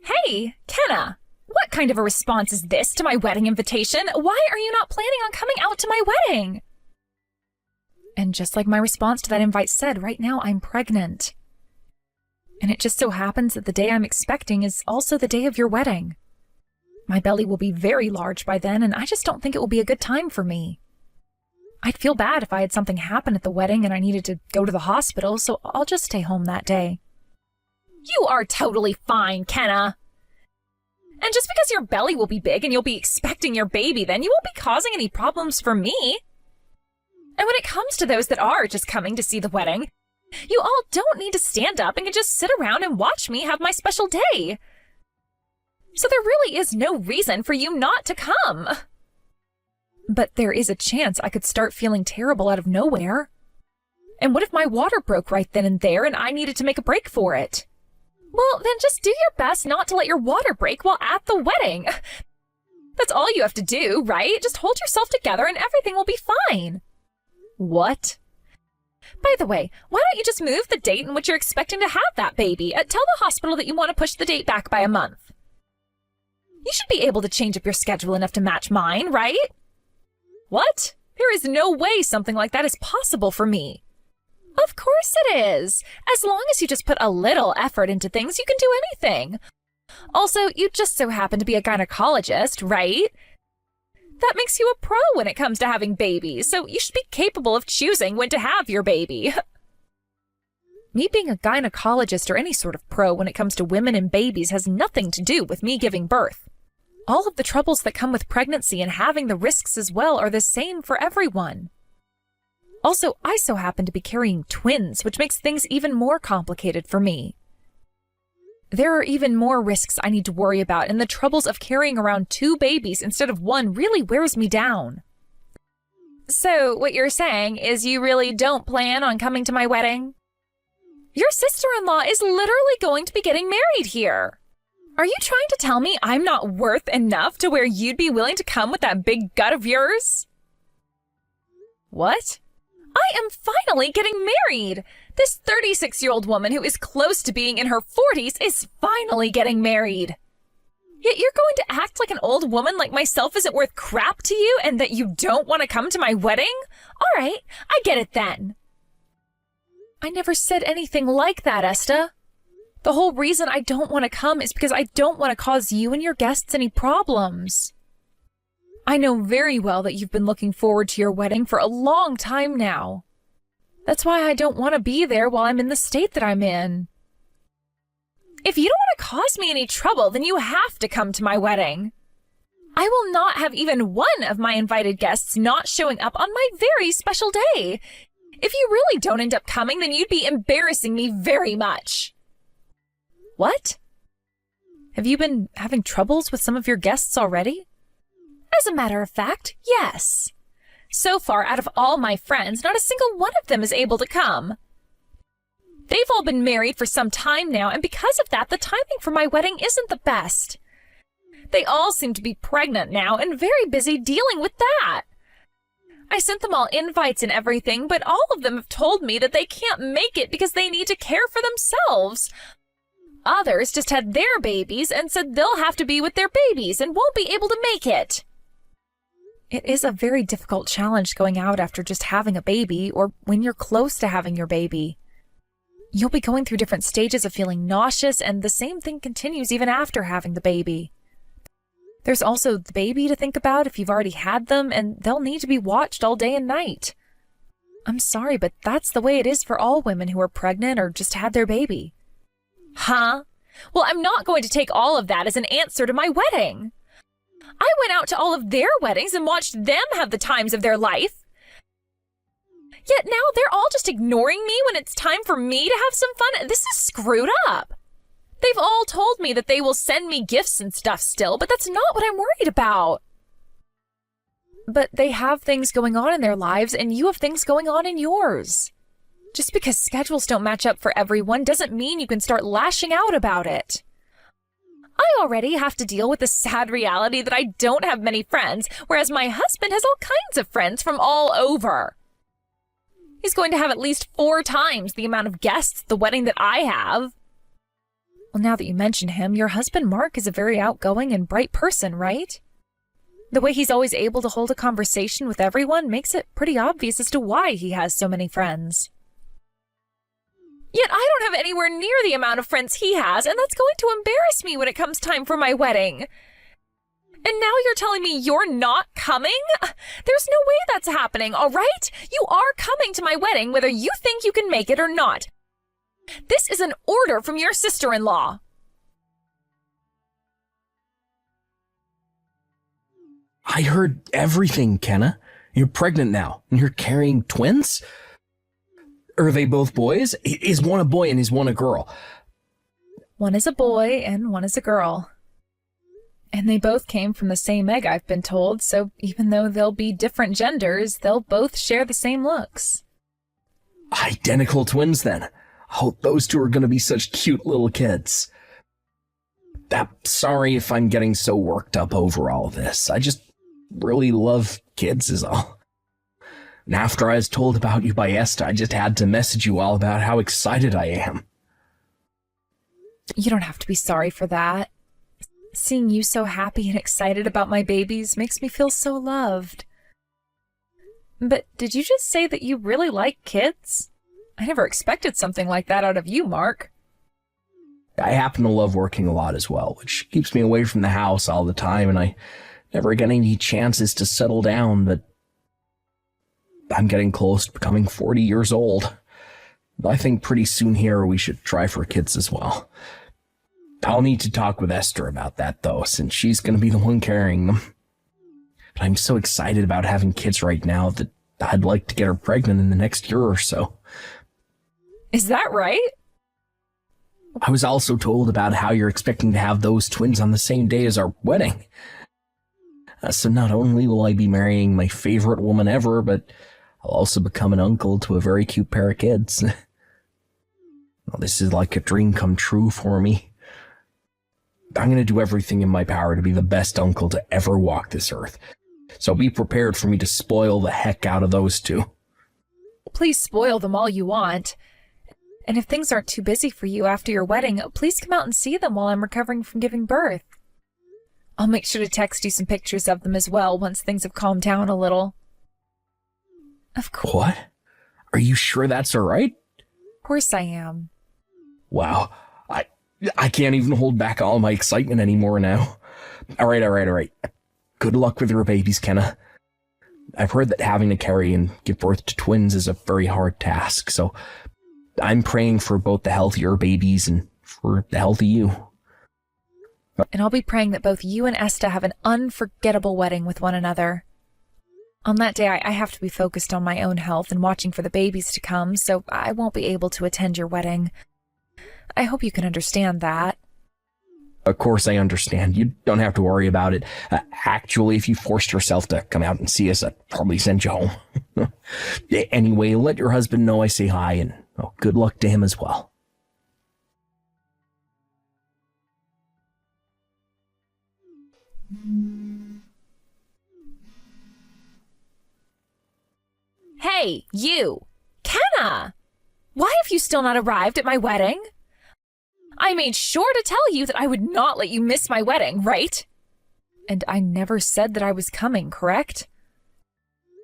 Hey, Kenna! What kind of a response is this to my wedding invitation? Why are you not planning on coming out to my wedding? And just like my response to that invite said, right now I'm pregnant. And it just so happens that the day I'm expecting is also the day of your wedding. My belly will be very large by then, and I just don't think it will be a good time for me. I'd feel bad if I had something happen at the wedding and I needed to go to the hospital, so I'll just stay home that day. You are totally fine, Kenna. And just because your belly will be big and you'll be expecting your baby, then you won't be causing any problems for me. And when it comes to those that are just coming to see the wedding, you all don't need to stand up and can just sit around and watch me have my special day. So there really is no reason for you not to come. But there is a chance I could start feeling terrible out of nowhere. And what if my water broke right then and there and I needed to make a break for it? Well, then just do your best not to let your water break while at the wedding. That's all you have to do, right? Just hold yourself together and everything will be fine. What? By the way, why don't you just move the date in which you're expecting to have that baby? Tell the hospital that you want to push the date back by a month. You should be able to change up your schedule enough to match mine, right? What? There is no way something like that is possible for me. Of course it is. As long as you just put a little effort into things, you can do anything. Also, you just so happen to be a gynecologist, right? That makes you a pro when it comes to having babies, so you should be capable of choosing when to have your baby. Me being a gynecologist or any sort of pro when it comes to women and babies has nothing to do with me giving birth. All of the troubles that come with pregnancy and having the risks as well are the same for everyone. Also, I so happen to be carrying twins, which makes things even more complicated for me. There are even more risks I need to worry about, and the troubles of carrying around 2 babies instead of 1 really wears me down. So, what you're saying is you really don't plan on coming to my wedding? Your sister-in-law is literally going to be getting married here. Are you trying to tell me I'm not worth enough to where you'd be willing to come with that big gut of yours? What? I am finally getting married! This 36-year-old woman who is close to being in her 40s is finally getting married. Yet you're going to act like an old woman like myself isn't worth crap to you and that you don't want to come to my wedding? All right, I get it then. I never said anything like that, Esta. The whole reason I don't want to come is because I don't want to cause you and your guests any problems. I know very well that you've been looking forward to your wedding for a long time now. That's why I don't want to be there while I'm in the state that I'm in. If you don't want to cause me any trouble, then you have to come to my wedding. I will not have even one of my invited guests not showing up on my very special day. If you really don't end up coming, then you'd be embarrassing me very much. What? Have you been having troubles with some of your guests already? As a matter of fact, yes. So far, out of all my friends, not a single one of them is able to come. They've all been married for some time now, and because of that, the timing for my wedding isn't the best. They all seem to be pregnant now and very busy dealing with that. I sent them all invites and everything, but all of them have told me that they can't make it because they need to care for themselves. Others just had their babies and said they'll have to be with their babies and won't be able to make it. It is a very difficult challenge going out after just having a baby or when you're close to having your baby. You'll be going through different stages of feeling nauseous, and the same thing continues even after having the baby. There's also the baby to think about if you've already had them, and they'll need to be watched all day and night. I'm sorry, but that's the way it is for all women who are pregnant or just had their baby. Huh? Well, I'm not going to take all of that as an answer to my wedding. I went out to all of their weddings and watched them have the times of their life. Yet now they're all just ignoring me when it's time for me to have some fun. This is screwed up. They've all told me that they will send me gifts and stuff still, but that's not what I'm worried about. But they have things going on in their lives, and you have things going on in yours. Just because schedules don't match up for everyone doesn't mean you can start lashing out about it. I already have to deal with the sad reality that I don't have many friends, whereas my husband has all kinds of friends from all over. He's going to have at least 4 times the amount of guests at the wedding that I have. Well, now that you mention him, your husband Mark is a very outgoing and bright person, right? The way he's always able to hold a conversation with everyone makes it pretty obvious as to why he has so many friends. Yet I don't have anywhere near the amount of friends he has, and that's going to embarrass me when it comes time for my wedding. And now you're telling me you're not coming? There's no way that's happening, all right? You are coming to my wedding whether you think you can make it or not. This is an order from your sister-in-law. I heard everything, Kenna. You're pregnant now, and you're carrying twins? Are they both boys? Is one a boy and is one a girl? One is a boy and one is a girl. And they both came from the same egg, I've been told, so even though they'll be different genders, they'll both share the same looks. Identical twins, then. Oh, those two are going to be such cute little kids. I'm sorry if I'm getting so worked up over all this. I just really love kids is all. And after I was told about you by Esther, I just had to message you all about how excited I am. You don't have to be sorry for that. Seeing you so happy and excited about my babies makes me feel so loved. But did you just say that you really like kids? I never expected something like that out of you, Mark. I happen to love working a lot as well, which keeps me away from the house all the time, and I never get any chances to settle down, but I'm getting close to becoming 40 years old. I think pretty soon here we should try for kids as well. I'll need to talk with Esther about that, though, since she's going to be the one carrying them. But I'm so excited about having kids right now that I'd like to get her pregnant in the next year or so. Is that right? I was also told about how you're expecting to have those twins on the same day as our wedding. So not only will I be marrying my favorite woman ever, but I'll also become an uncle to a very cute pair of kids. Well, this is like a dream come true for me. I'm going to do everything in my power to be the best uncle to ever walk this earth. So be prepared for me to spoil the heck out of those two. Please spoil them all you want. And if things aren't too busy for you after your wedding, please come out and see them while I'm recovering from giving birth. I'll make sure to text you some pictures of them as well once things have calmed down a little. Of course. What? Are you sure that's all right? Of course I am. Wow. I can't even hold back all my excitement anymore now. All right. Good luck with your babies, Kenna. I've heard that having to carry and give birth to twins is a very hard task, so I'm praying for both the healthier babies and for the healthy you. And I'll be praying that both you and Esta have an unforgettable wedding with one another. On that day, I have to be focused on my own health and watching for the babies to come, so I won't be able to attend your wedding. I hope you can understand that. Of course I understand. You don't have to worry about it. Actually, if you forced yourself to come out and see us, I'd probably send you home. Anyway, let your husband know I say hi, and good luck to him as well. Hey, you! Kenna! Why have you still not arrived at my wedding? I made sure to tell you that I would not let you miss my wedding, right? And I never said that I was coming, correct?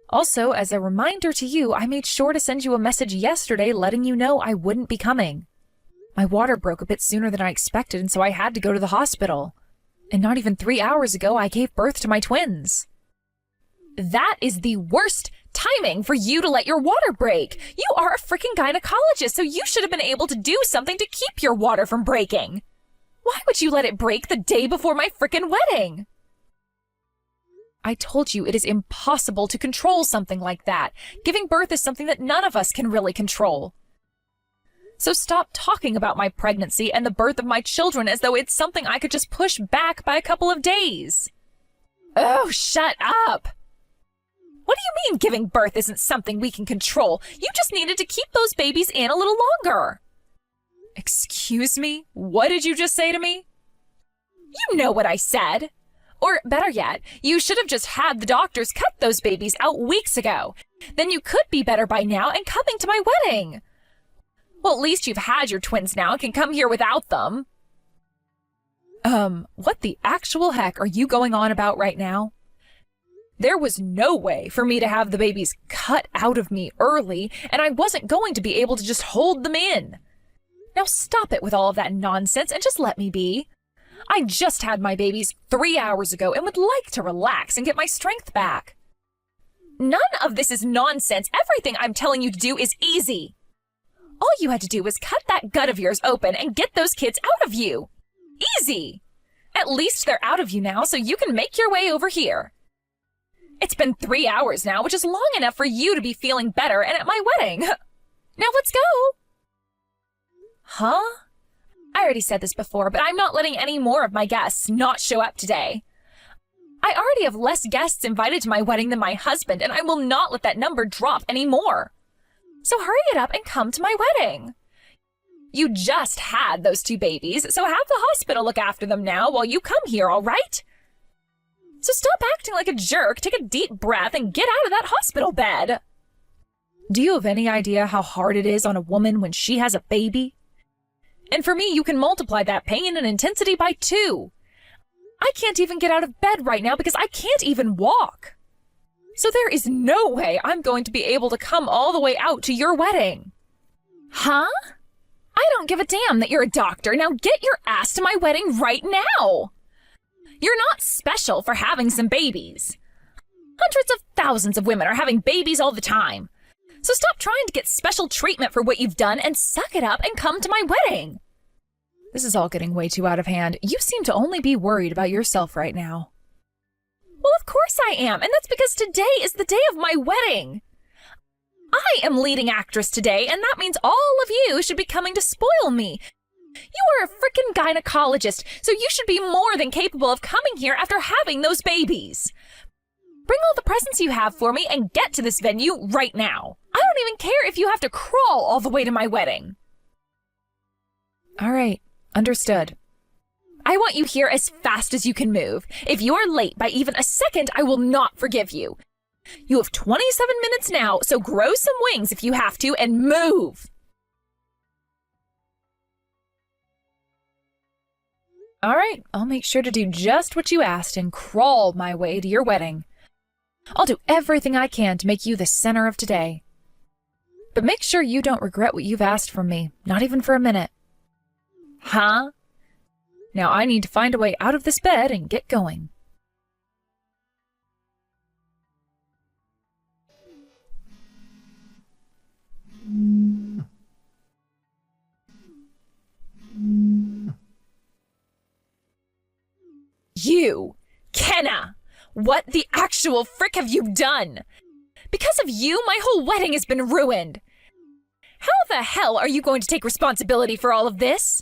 Also, as a reminder to you, I made sure to send you a message yesterday letting you know I wouldn't be coming. My water broke a bit sooner than I expected, and so I had to go to the hospital. And not even 3 hours ago, I gave birth to my twins. That is the worst timing for you to let your water break. You are a freaking gynecologist, so you should have been able to do something to keep your water from breaking. Why would you let it break the day before my freaking wedding? I told you it is impossible to control something like that. Giving birth is something that none of us can really control. So stop talking about my pregnancy and the birth of my children as though it's something I could just push back by a couple of days. Oh, shut up! What do you mean giving birth isn't something we can control? You just needed to keep those babies in a little longer. Excuse me? What did you just say to me? You know what I said. Or better yet, you should have just had the doctors cut those babies out weeks ago. Then you could be better by now and coming to my wedding. Well, at least you've had your twins now and can come here without them. What the actual heck are you going on about right now? There was no way for me to have the babies cut out of me early, and I wasn't going to be able to just hold them in. Now stop it with all of that nonsense and just let me be. I just had my babies 3 hours ago and would like to relax and get my strength back. None of this is nonsense. Everything I'm telling you to do is easy. All you had to do was cut that gut of yours open and get those kids out of you. Easy. At least they're out of you now, so you can make your way over here. It's been 3 hours now, which is long enough for you to be feeling better and at my wedding. Now let's go. Huh? I already said this before, but I'm not letting any more of my guests not show up today. I already have less guests invited to my wedding than my husband, and I will not let that number drop anymore. So hurry it up and come to my wedding. You just had those 2 babies, so have the hospital look after them now while you come here, all right? So stop acting like a jerk, take a deep breath, and get out of that hospital bed. Do you have any idea how hard it is on a woman when she has a baby? And for me, you can multiply that pain and intensity by 2. I can't even get out of bed right now because I can't even walk. So there is no way I'm going to be able to come all the way out to your wedding. Huh? I don't give a damn that you're a doctor. Now get your ass to my wedding right now. You're not special for having some babies. Hundreds of thousands of women are having babies all the time. So stop trying to get special treatment for what you've done and suck it up and come to my wedding. This is all getting way too out of hand. You seem to only be worried about yourself right now. Well, of course I am, and that's because today is the day of my wedding. I am leading actress today, and that means all of you should be coming to spoil me. You are a frickin' gynecologist, so you should be more than capable of coming here after having those babies. Bring all the presents you have for me and get to this venue right now. I don't even care if you have to crawl all the way to my wedding. All right, understood. I want you here as fast as you can move. If you are late by even a second, I will not forgive you. You have 27 minutes now, so grow some wings if you have to and move. All right, I'll make sure to do just what you asked and crawl my way to your wedding. I'll do everything I can to make you the center of today. But make sure you don't regret what you've asked from me, not even for a minute. Huh? Now I need to find a way out of this bed and get going. You, Kenna! What the actual frick have you done? Because of you, my whole wedding has been ruined. How the hell are you going to take responsibility for all of this?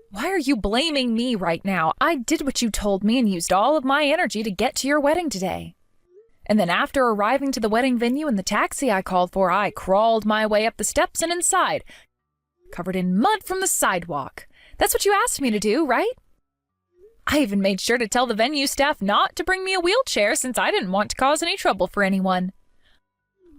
Why are you blaming me right now? I did what you told me and used all of my energy to get to your wedding today. And then after arriving to the wedding venue in the taxi I called for, I crawled my way up the steps and inside, covered in mud from the sidewalk. That's what you asked me to do, right? I even made sure to tell the venue staff not to bring me a wheelchair since I didn't want to cause any trouble for anyone.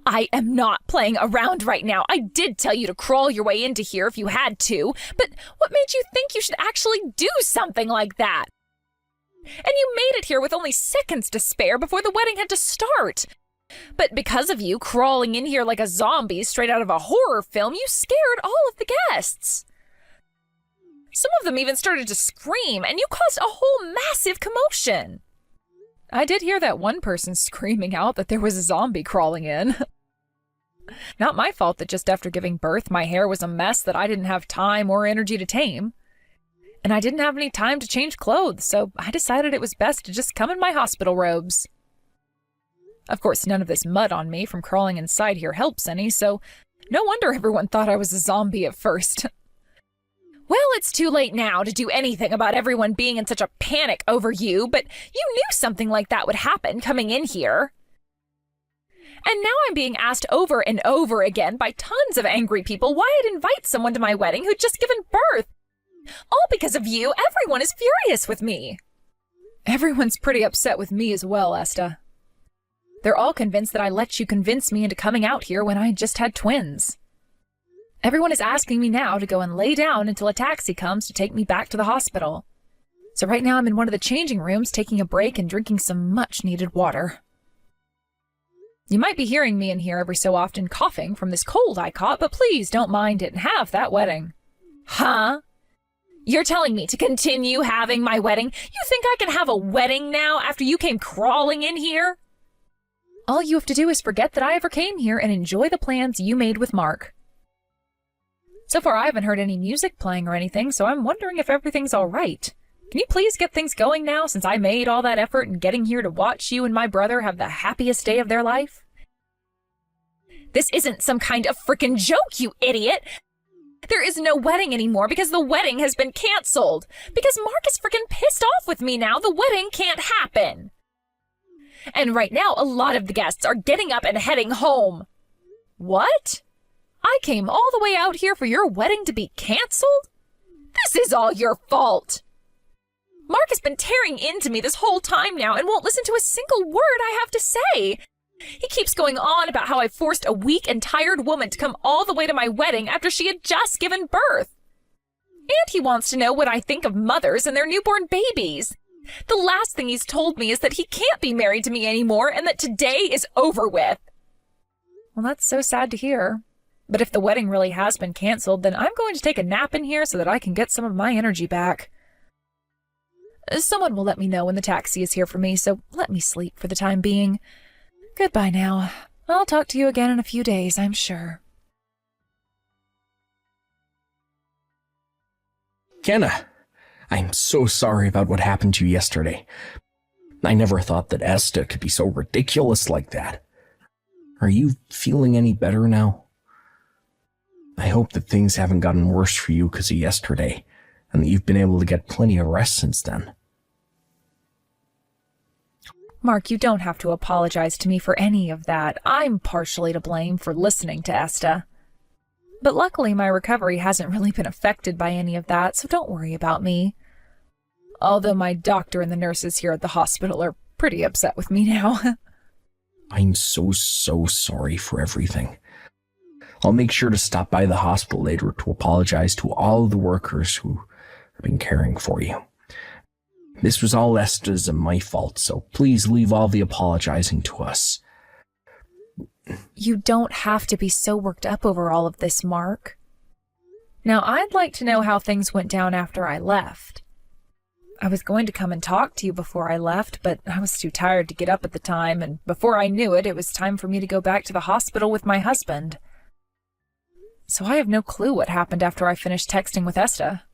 I am not playing around right now. I did tell you to crawl your way into here if you had to, but what made you think you should actually do something like that? And you made it here with only seconds to spare before the wedding had to start. But because of you crawling in here like a zombie straight out of a horror film, you scared all of the guests. Some of them even started to scream, and you caused a whole massive commotion. I did hear that one person screaming out that there was a zombie crawling in. Not my fault that just after giving birth, my hair was a mess that I didn't have time or energy to tame. And I didn't have any time to change clothes, so I decided it was best to just come in my hospital robes. Of course, none of this mud on me from crawling inside here helps any, so no wonder everyone thought I was a zombie at first. Well, it's too late now to do anything about everyone being in such a panic over you, but you knew something like that would happen coming in here. And now I'm being asked over and over again by tons of angry people why I'd invite someone to my wedding who'd just given birth. All because of you, everyone is furious with me. Everyone's pretty upset with me as well, Esta. They're all convinced that I let you convince me into coming out here when I just had twins. Everyone is asking me now to go and lay down until a taxi comes to take me back to the hospital. So right now I'm in one of the changing rooms taking a break and drinking some much-needed water. You might be hearing me in here every so often coughing from this cold I caught, but please don't mind it and have that wedding. Huh? You're telling me to continue having my wedding? You think I can have a wedding now after you came crawling in here? All you have to do is forget that I ever came here and enjoy the plans you made with Mark. So far I haven't heard any music playing or anything, so I'm wondering if everything's all right. Can you please get things going now, since I made all that effort in getting here to watch you and my brother have the happiest day of their life? This isn't some kind of frickin' joke, you idiot! There is no wedding anymore because the wedding has been canceled. Because Mark is frickin' pissed off with me now, the wedding can't happen. And right now, a lot of the guests are getting up and heading home. What? I came all the way out here for your wedding to be canceled? This is all your fault! Mark has been tearing into me this whole time now and won't listen to a single word I have to say. He keeps going on about how I forced a weak and tired woman to come all the way to my wedding after she had just given birth. And he wants to know what I think of mothers and their newborn babies. The last thing he's told me is that he can't be married to me anymore and that today is over with. Well, that's so sad to hear. But if the wedding really has been canceled, then I'm going to take a nap in here so that I can get some of my energy back. Someone will let me know when the taxi is here for me, so let me sleep for the time being. Goodbye now. I'll talk to you again in a few days, I'm sure. Kenna, I'm so sorry about what happened to you yesterday. I never thought that Esta could be so ridiculous like that. Are you feeling any better now? I hope that things haven't gotten worse for you because of yesterday, and that you've been able to get plenty of rest since then. Mark, you don't have to apologize to me for any of that. I'm partially to blame for listening to Esta. But luckily, my recovery hasn't really been affected by any of that, so don't worry about me. Although my doctor and the nurses here at the hospital are pretty upset with me now. I'm so sorry for everything. I'll make sure to stop by the hospital later to apologize to all of the workers who have been caring for you. This was all Esta's and my fault, so please leave all the apologizing to us. You don't have to be so worked up over all of this, Mark. Now, I'd like to know how things went down after I left. I was going to come and talk to you before I left, but I was too tired to get up at the time, and before I knew it, it was time for me to go back to the hospital with my husband. So I have no clue what happened after I finished texting with Esta.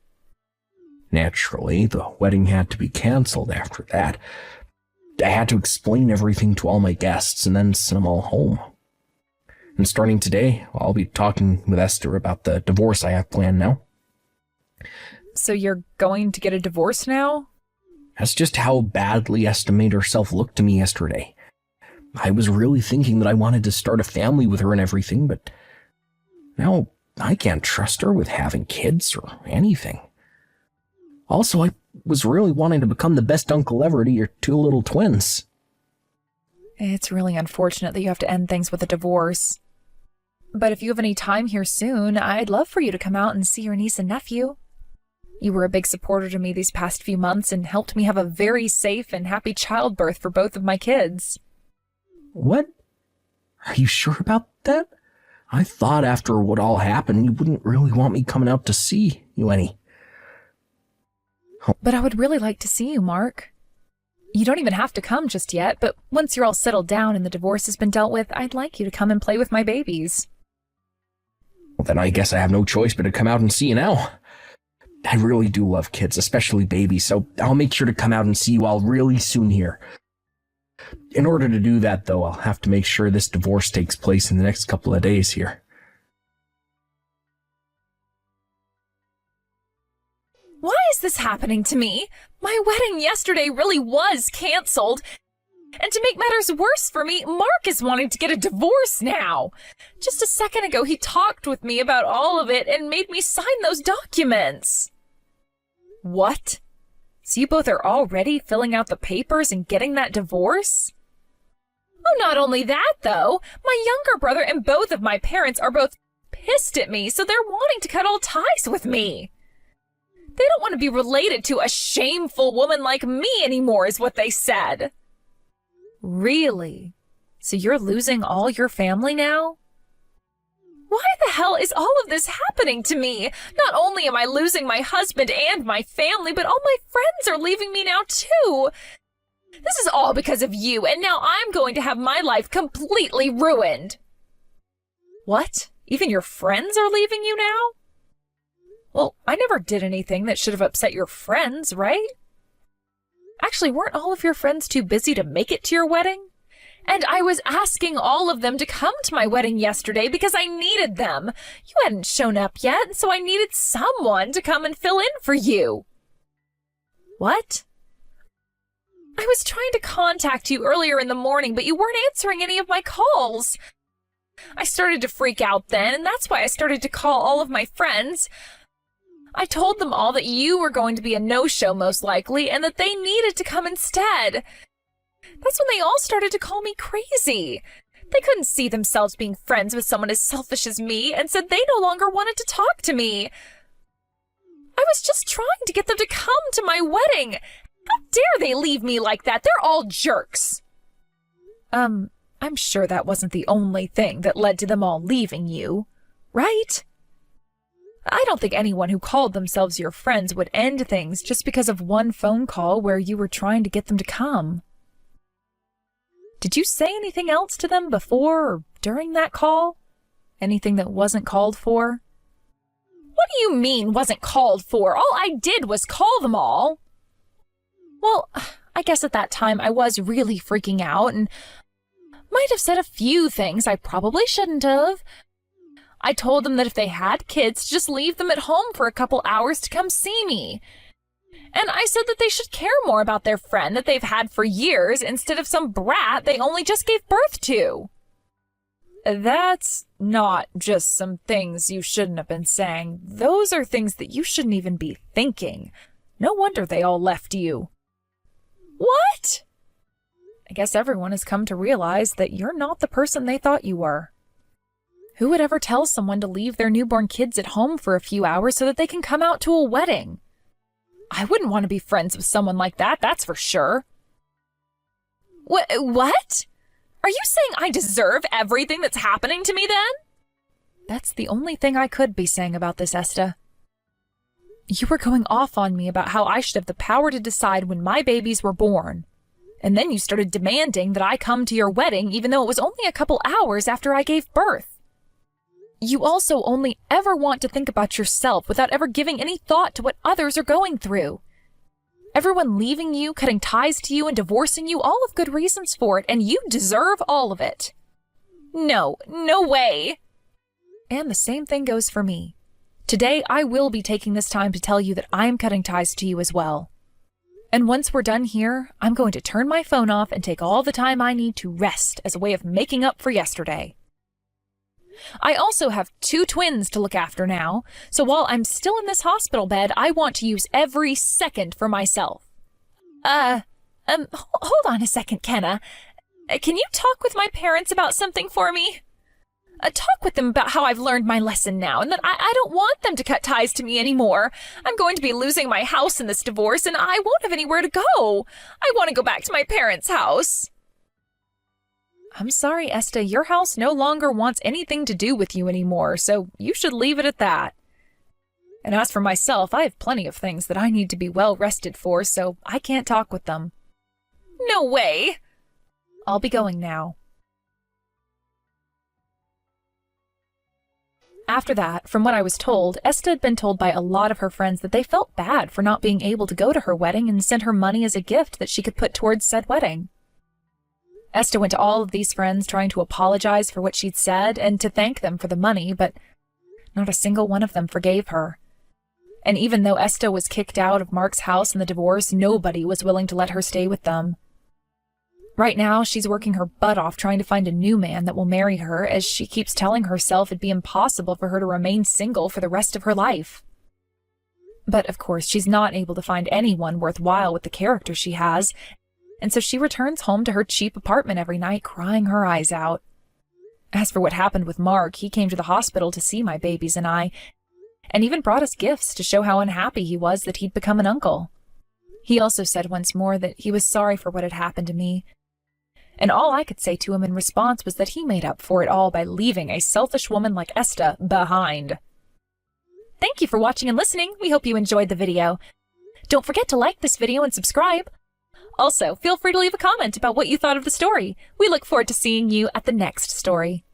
Naturally, the wedding had to be canceled after that. I had to explain everything to all my guests and then send them all home. And starting today, I'll be talking with Esther about the divorce I have planned now. So you're going to get a divorce now? That's just how badly Esther made herself look to me yesterday. I was really thinking that I wanted to start a family with her and everything, but now I can't trust her with having kids or anything. Also, I was really wanting to become the best uncle ever to your two little twins. It's really unfortunate that you have to end things with a divorce. But if you have any time here soon, I'd love for you to come out and see your niece and nephew. You were a big supporter to me these past few months and helped me have a very safe and happy childbirth for both of my kids. What? Are you sure about that? I thought after what all happened, you wouldn't really want me coming out to see you any. But I would really like to see you, Mark. You don't even have to come just yet, but once you're all settled down and the divorce has been dealt with, I'd like you to come and play with my babies. Well, then I guess I have no choice but to come out and see you now. I really do love kids, especially babies, so I'll make sure to come out and see you all really soon here. In order to do that, though, I'll have to make sure this divorce takes place in the next couple of days here. Why is this happening to me? My wedding yesterday really was canceled. And to make matters worse for me, Mark is wanting to get a divorce now. Just a second ago, he talked with me about all of it and made me sign those documents. What? So you both are already filling out the papers and getting that divorce? Oh, not only that, though. My younger brother and both of my parents are both pissed at me, so they're wanting to cut all ties with me. They don't want to be related to a shameful woman like me anymore, is what they said. Really? So you're losing all your family now? Why the hell is all of this happening to me? Not only am I losing my husband and my family, but all my friends are leaving me now too. This is all because of you, and now I'm going to have my life completely ruined. What? Even your friends are leaving you now? Well, I never did anything that should have upset your friends, right? Actually, weren't all of your friends too busy to make it to your wedding? And I was asking all of them to come to my wedding yesterday because I needed them. You hadn't shown up yet, so I needed someone to come and fill in for you. What? I was trying to contact you earlier in the morning, but you weren't answering any of my calls. I started to freak out then, and that's why I started to call all of my friends. I told them all that you were going to be a no-show most likely, and that they needed to come instead. That's when they all started to call me crazy. They couldn't see themselves being friends with someone as selfish as me, and said they no longer wanted to talk to me. I was just trying to get them to come to my wedding. How dare they leave me like that? They're all jerks. I'm sure that wasn't the only thing that led to them all leaving you, right? I don't think anyone who called themselves your friends would end things just because of one phone call where you were trying to get them to come. Did you say anything else to them before or during that call? Anything that wasn't called for? What do you mean wasn't called for? All I did was call them all. Well, I guess at that time I was really freaking out and might have said a few things I probably shouldn't have. I told them that if they had kids, just leave them at home for a couple hours to come see me. And I said that they should care more about their friend that they've had for years instead of some brat they only just gave birth to. That's not just some things you shouldn't have been saying. Those are things that you shouldn't even be thinking. No wonder they all left you. What? I guess everyone has come to realize that you're not the person they thought you were. Who would ever tell someone to leave their newborn kids at home for a few hours so that they can come out to a wedding? I wouldn't want to be friends with someone like that, that's for sure. What? Are you saying I deserve everything that's happening to me then? That's the only thing I could be saying about this, Esta. You were going off on me about how I should have the power to decide when my babies were born. And then you started demanding that I come to your wedding even though it was only a couple hours after I gave birth. You also only ever want to think about yourself without ever giving any thought to what others are going through. Everyone leaving you, cutting ties to you, and divorcing you, all have good reasons for it, and you deserve all of it. No way. And the same thing goes for me. Today, I will be taking this time to tell you that I am cutting ties to you as well. And once we're done here, I'm going to turn my phone off and take all the time I need to rest as a way of making up for yesterday. I also have 2 twins to look after now, so while I'm still in this hospital bed, I want to use every second for myself. Hold on a second, Kenna. Can you talk with my parents about something for me? Talk with them about how I've learned my lesson now, and that I don't want them to cut ties to me anymore. I'm going to be losing my house in this divorce, and I won't have anywhere to go. I want to go back to my parents' house. I'm sorry, Esta, your house no longer wants anything to do with you anymore, so you should leave it at that. And as for myself, I have plenty of things that I need to be well rested for, so I can't talk with them. No way! I'll be going now. After that, from what I was told, Esta had been told by a lot of her friends that they felt bad for not being able to go to her wedding and send her money as a gift that she could put towards said wedding. Esta went to all of these friends trying to apologize for what she'd said and to thank them for the money, but not a single one of them forgave her. And even though Esta was kicked out of Mark's house in the divorce, nobody was willing to let her stay with them. Right now, she's working her butt off trying to find a new man that will marry her, as she keeps telling herself it'd be impossible for her to remain single for the rest of her life. But of course, she's not able to find anyone worthwhile with the character she has, and so she returns home to her cheap apartment every night, crying her eyes out. As for what happened with Mark, he came to the hospital to see my babies and I, and even brought us gifts to show how unhappy he was that he'd become an uncle. He also said once more that he was sorry for what had happened to me, and all I could say to him in response was that he made up for it all by leaving a selfish woman like Esta behind. Thank you for watching and listening. We hope you enjoyed the video. Don't forget to like this video and subscribe. Also, feel free to leave a comment about what you thought of the story. We look forward to seeing you at the next story.